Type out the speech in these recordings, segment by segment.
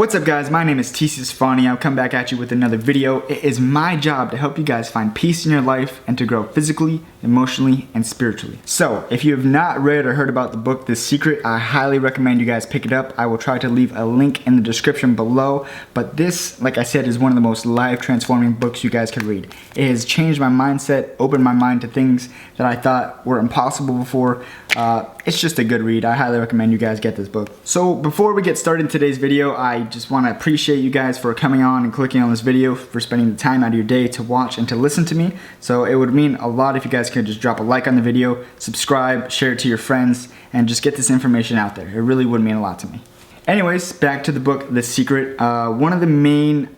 What's up guys, my name is Stefani. I'll come back at you with another video. It is my job to help you guys find peace in your life and to grow physically, emotionally, and spiritually. So, if you have not read or heard about the book, The Secret, I highly recommend you guys pick it up. I will try to leave a link in the description below. But this, like I said, is one of the most life-transforming books you guys could read. It has changed my mindset, opened my mind to things that I thought were impossible before. It's just a good read. I highly recommend you guys get this book. So before we get started in today's video, I just want to appreciate you guys for coming on and clicking on this video, for spending the time out of your day to watch and to listen to me. So it would mean a lot if you guys could just drop a like on the video, subscribe, share it to your friends, and just get this information out there. It really would mean a lot to me. Anyways, back to the book, The Secret. One of the main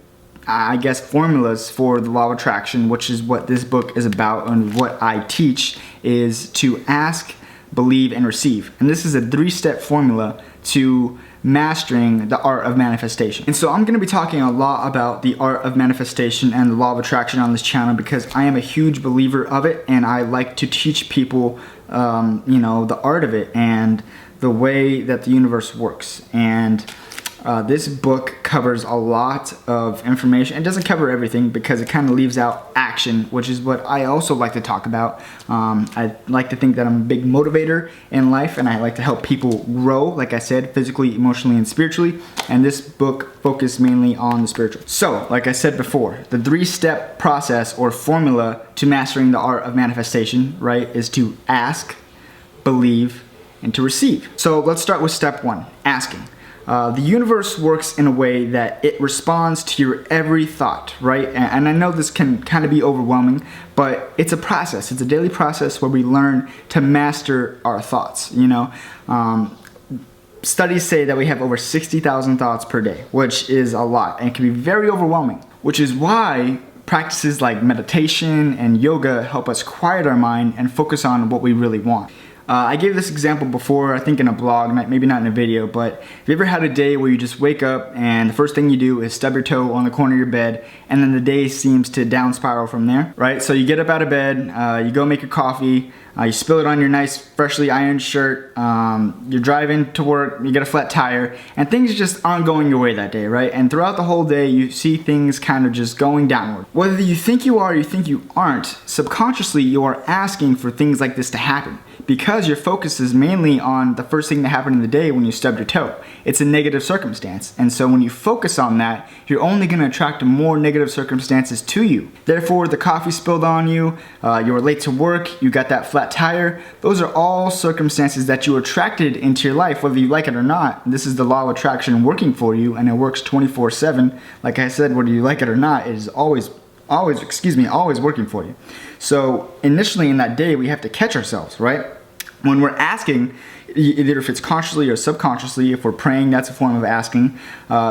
formulas for the law of attraction, which is what this book is about and what I teach, is to ask, believe, and receive. And this is a 3-step formula to mastering the art of manifestation. And so I'm going to be talking a lot about the art of manifestation and the law of attraction on this channel because I am a huge believer of it, and I like to teach people the art of it and the way that the universe works. And this book covers a lot of information. It doesn't cover everything because it kind of leaves out action, which is what I also like to talk about. I like to think that I'm a big motivator in life, and I like to help people grow, like I said, physically, emotionally, and spiritually. And this book focuses mainly on the spiritual. So, like I said before, the 3-step process or formula to mastering the art of manifestation, right, is to ask, believe, and to receive. So let's start with step 1, asking. The universe works in a way that it responds to your every thought, right? And I know this can kind of be overwhelming, but it's a process. It's a daily process where we learn to master our thoughts, Studies say that we have over 60,000 thoughts per day, which is a lot, and it can be very overwhelming, which is why practices like meditation and yoga help us quiet our mind and focus on what we really want. I gave this example before, I think in a blog, maybe not in a video, but have you ever had a day where you just wake up and the first thing you do is stub your toe on the corner of your bed, and then the day seems to down spiral from there, right? So you get up out of bed, you go make your coffee, you spill it on your nice freshly ironed shirt, you're driving to work, you get a flat tire, and things just aren't going your way that day, right? And throughout the whole day, you see things kind of just going downward. Whether you think you are or you think you aren't, subconsciously you are asking for things like this to happen, because your focus is mainly on the first thing that happened in the day when you stubbed your toe. It's a negative circumstance, and so when you focus on that, you're only going to attract more negative circumstances to you. Therefore, the coffee spilled on you, you were late to work, you got that flat tire, those are all circumstances that you attracted into your life, whether you like it or not. This is the law of attraction working for you, and it works 24/7. Like I said, whether you like it or not, it is always working for you. So initially in that day, we have to catch ourselves, right? When we're asking, either if it's consciously or subconsciously, if we're praying, that's a form of asking.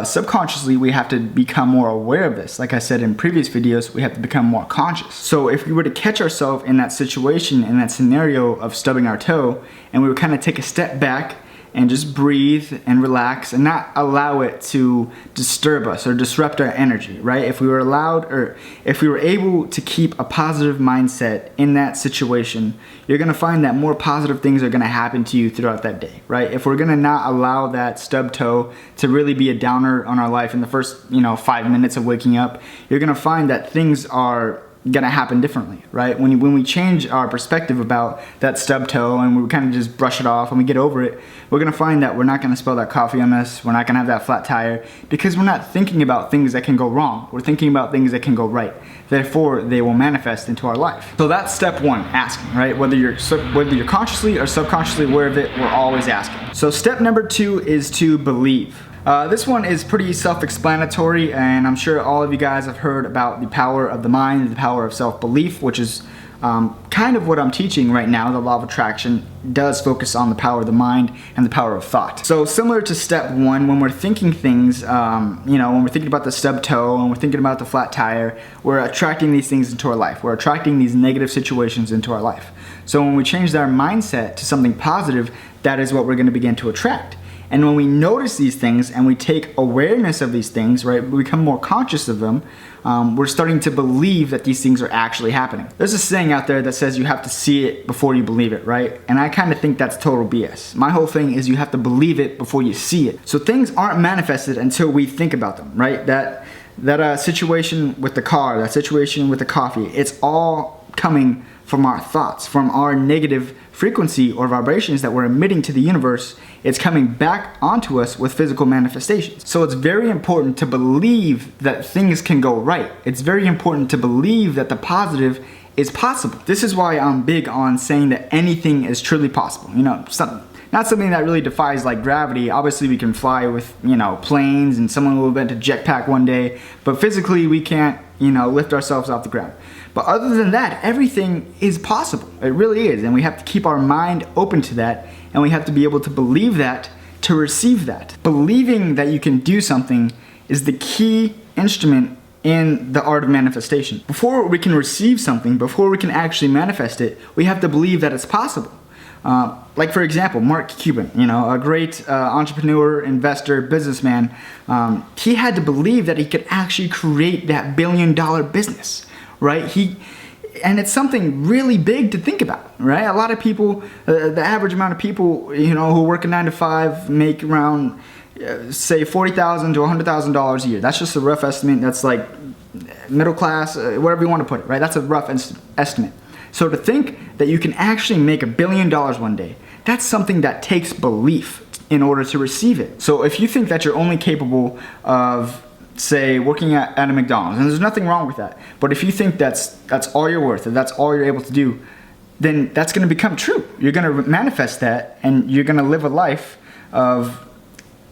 Subconsciously, we have to become more aware of this. Like I said in previous videos, we have to become more conscious. So if we were to catch ourselves in that situation, in that scenario of stubbing our toe, and we would kind of take a step back and just breathe and relax and not allow it to disturb us or disrupt our energy, right? If we were allowed, or if we were able to keep a positive mindset in that situation, you're gonna find that more positive things are gonna happen to you throughout that day, right? If we're gonna not allow that stub toe to really be a downer on our life in the first, 5 minutes of waking up, you're gonna find that things are gonna happen differently, right? When we change our perspective about that stub toe and we kind of just brush it off and we get over it, we're gonna find that we're not gonna spill that coffee on us, we're not gonna have that flat tire, because we're not thinking about things that can go wrong. We're thinking about things that can go right. Therefore, they will manifest into our life. So that's step 1, asking, right? Whether you're consciously or subconsciously aware of it, we're always asking. So step number 2 is to believe. This one is pretty self-explanatory, and I'm sure all of you guys have heard about the power of the mind, the power of self-belief, which is kind of what I'm teaching right now. The law of attraction does focus on the power of the mind and the power of thought. So similar to step 1, when we're thinking things, when we're thinking about the stub toe and we're thinking about the flat tire, we're attracting these things into our life. We're attracting these negative situations into our life. So when we change our mindset to something positive, that is what we're going to begin to attract. And when we notice these things and we take awareness of these things, right, we become more conscious of them, we're starting to believe that these things are actually happening. There's a saying out there that says you have to see it before you believe it, right? And I kind of think that's total BS. My whole thing is you have to believe it before you see it. So things aren't manifested until we think about them, right? That situation with the car, that situation with the coffee, it's all coming from our thoughts, from our negative frequency or vibrations that we're emitting to the universe. It's coming back onto us with physical manifestations. So it's very important to believe that things can go right. It's very important to believe that the positive is possible. This is why I'm big on saying that anything is truly possible. You know, not something that really defies like gravity. Obviously we can fly with, you know, planes, and someone will invent a jetpack one day, but physically we can't, you know, lift ourselves off the ground. But other than that, everything is possible. It really is. And we have to keep our mind open to that, and we have to be able to believe that to receive that. Believing that you can do something is the key instrument in the art of manifestation. Before we can receive something, before we can actually manifest it, we have to believe that it's possible. Like for example, Mark Cuban, you know, a great entrepreneur, investor, businessman, he had to believe that he could actually create that billion-dollar business, right? And it's something really big to think about, right? A lot of people, the average amount of people, you know, who work a 9 to 5 make around, say, $40,000 to $100,000 a year. That's just a rough estimate. That's like middle class, whatever you want to put it, right? That's a rough estimate. So to think that you can actually make $1 billion one day, that's something that takes belief in order to receive it. So if you think that you're only capable of, say, working at a McDonald's, and there's nothing wrong with that, but if you think that's all you're worth, and that's all you're able to do, then that's going to become true. You're going to manifest that, and you're going to live a life of,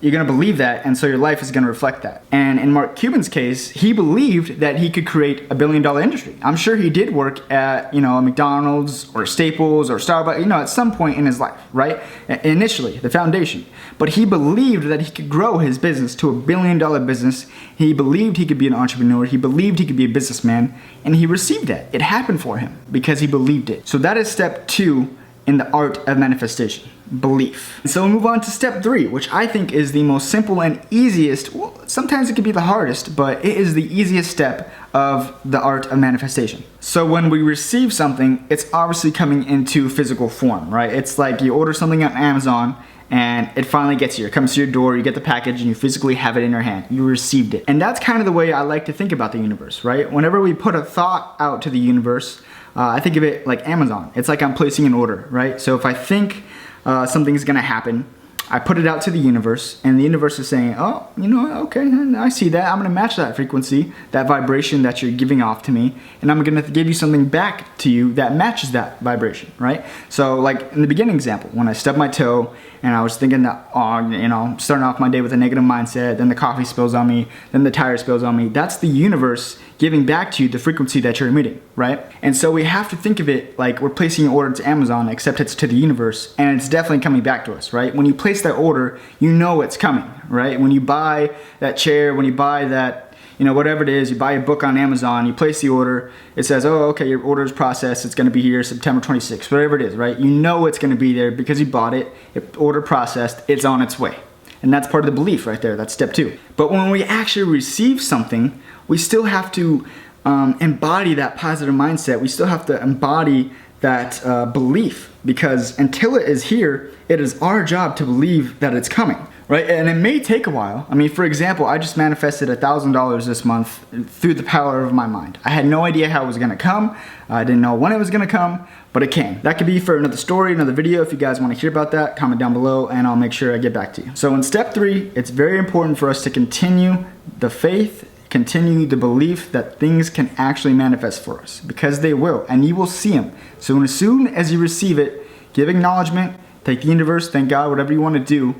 you're going to believe that, and so your life is going to reflect that. And in Mark Cuban's case, he believed that he could create $1 billion industry. I'm sure he did work at, you know, a McDonald's or Staples or Starbucks, you know, at some point in his life, right? Initially, the foundation. But he believed that he could grow his business to $1 billion business. He believed he could be an entrepreneur. He believed he could be a businessman, and he received that. It happened for him because he believed it. So that is step 2 in the art of manifestation. Belief. So we'll move on to step 3, which I think is the most simple and easiest. Well, sometimes it can be the hardest, but it is the easiest step of the art of manifestation. So when we receive something, it's obviously coming into physical form, right? It's like you order something on Amazon and it finally gets here. It comes to your door, you get the package, and you physically have it in your hand. You received it. And that's kind of the way I like to think about the universe, right? Whenever we put a thought out to the universe, I think of it like Amazon. It's like I'm placing an order, right? So if I think something's gonna happen, I put it out to the universe, and the universe is saying, oh, you know, okay, I see that. I'm gonna match that frequency, that vibration that you're giving off to me, and I'm gonna give you something back to you that matches that vibration, right? So like in the beginning example, when I stubbed my toe and I was thinking that, oh, you know, starting off my day with a negative mindset, then the coffee spills on me, then the tire spills on me, that's the universe giving back to you the frequency that you're emitting, right? And so we have to think of it like we're placing an order to Amazon, except it's to the universe, and it's definitely coming back to us, right? When you place that order, you know it's coming, right? When you buy that chair, when you buy that, you know, whatever it is, you buy a book on Amazon, you place the order, it says, oh, okay, your order is processed, it's gonna be here September 26th, whatever it is, right? You know it's gonna be there because you bought it, order processed, it's on its way. And that's part of the belief right there, that's step 2. But when we actually receive something, we still have to embody that positive mindset. We still have to embody that belief, because until it is here, it is our job to believe that it's coming, right? And it may take a while. I mean, for example, I just manifested $1,000 this month through the power of my mind. I had no idea how it was gonna come. I didn't know when it was gonna come, but it came. That could be for another story, another video. If you guys wanna hear about that, comment down below and I'll make sure I get back to you. So in step 3, it's very important for us to continue the faith, continue the belief that things can actually manifest for us, because they will, and you will see them. So as soon as you receive it, give acknowledgement, thank the universe, thank God, whatever you want to do,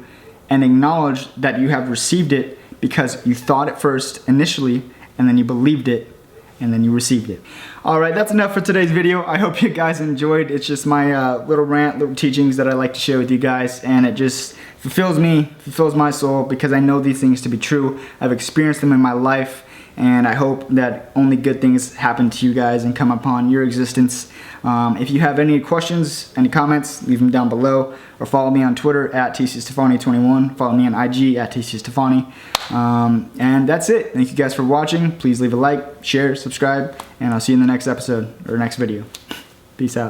and acknowledge that you have received it because you thought it first initially, and then you believed it, and then you received it. Alright, that's enough for today's video. I hope you guys enjoyed. It's just my little rant, little teachings that I like to share with you guys, and it just fulfills me, fulfills my soul, because I know these things to be true. I've experienced them in my life, and I hope that only good things happen to you guys and come upon your existence. If you have any questions, any comments, leave them down below, or follow me on Twitter at TCStefani21. Follow me on IG at TCStefani. And that's it. Thank you guys for watching. Please leave a like, share, subscribe, and I'll see you in the next episode or next video. Peace out.